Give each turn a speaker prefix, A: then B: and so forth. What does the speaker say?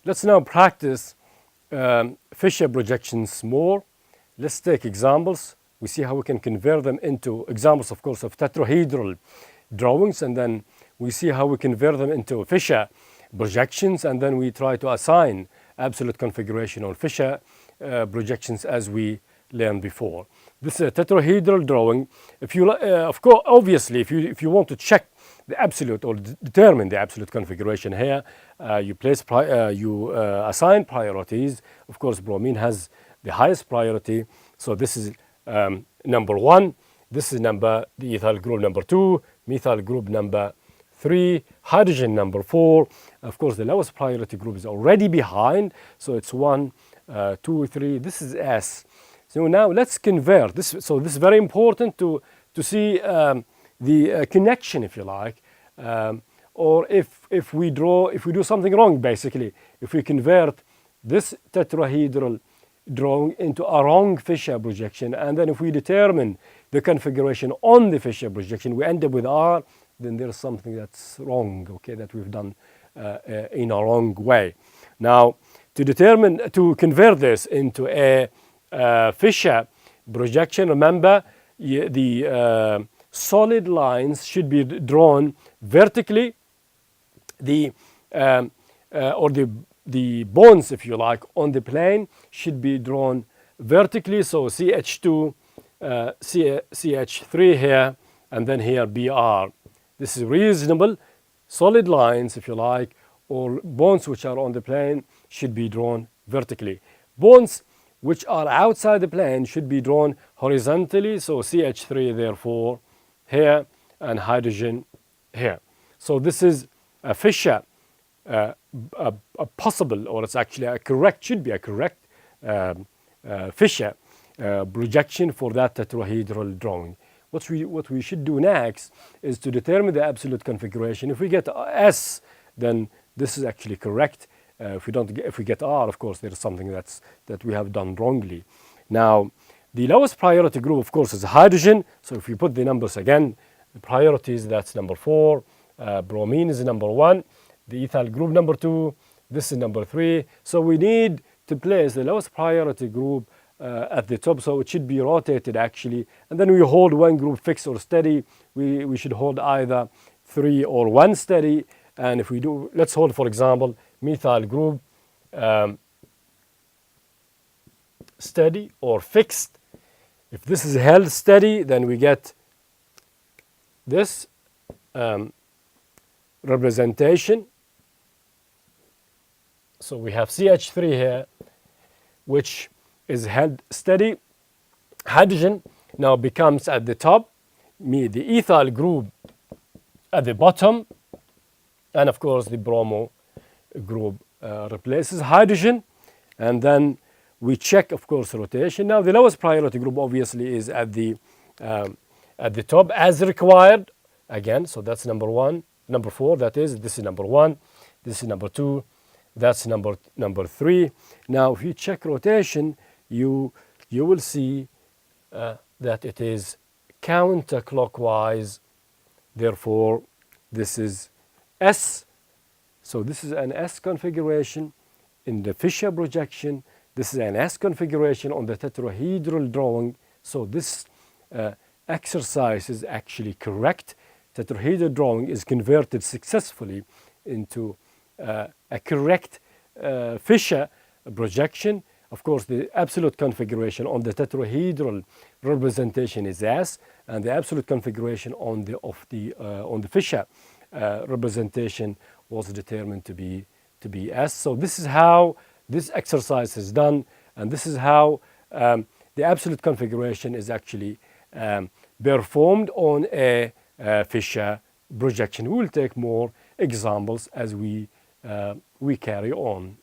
A: let's now practice Fischer projections more. Let's take examples. We see how we can convert them into examples, of course, of tetrahedral drawings, and then we see how we convert them into Fischer projections, and then we try to assign absolute configuration on Fischer projections as we learned before. This is a tetrahedral drawing. If you, of course, obviously, if you want to check the absolute or determine the absolute configuration here, you assign priorities. Of course, bromine has the highest priority, so this is number 1. This is the ethyl group number 2, methyl group number 3, hydrogen number 4. Of course, the lowest priority group is already behind, so it's 1, 2, 3. This is S. So now let's convert this. So this is very important to see the connection, if you like, or if we do something wrong, basically, if we convert this tetrahedral drawing into a wrong Fischer projection, and then if we determine the configuration on the Fischer projection, we end up with R, then there's something that's wrong, okay, that we've done in a wrong way. Now, to convert this into a Fischer projection, remember the solid lines should be drawn vertically. The bonds, if you like, on the plane should be drawn vertically. So CH2, CH3 here, and then here Br. This is reasonable. Solid lines, if you like, or bonds which are on the plane should be drawn vertically. Bonds which are outside the plane should be drawn horizontally. So CH3 therefore here and hydrogen here. So this is a Fischer, a possible, or it's actually a correct, should be a correct Fischer projection for that tetrahedral drawing. What we should do next is to determine the absolute configuration. If we get S, then this is actually correct. If we get R, of course, there is something that we have done wrongly. Now, the lowest priority group, of course, is hydrogen. So if we put the numbers again, the priorities, that's number 4. Bromine is number 1. The ethyl group number 2. This is number 3. So we need to place the lowest priority group at the top. So it should be rotated, actually. And then we hold one group fixed or steady. We should hold either 3 or 1 steady. And if we do, let's hold, for example, methyl group steady or fixed. If this is held steady, then we get this representation. So we have CH3 here, which is held steady. Hydrogen now becomes at the top, the ethyl group at the bottom, and of course the bromo group replaces hydrogen, and then we check, of course, rotation. Now the lowest priority group obviously is at the top as required again. So that's number 1, number 4. That is, this is number 1, this is number 2, that's number 3. Now if you check rotation, you will see that it is counterclockwise. Therefore, this is S. So this is an S configuration in the Fischer projection. This is an S configuration on the tetrahedral drawing. So this exercise is actually correct. Tetrahedral drawing is converted successfully into a correct Fischer projection. Of course, the absolute configuration on the tetrahedral representation is S, and the absolute configuration on the Fischer representation was determined to be S. So this is how this exercise is done, and this is how the absolute configuration is actually performed on a Fischer projection. We will take more examples as we carry on.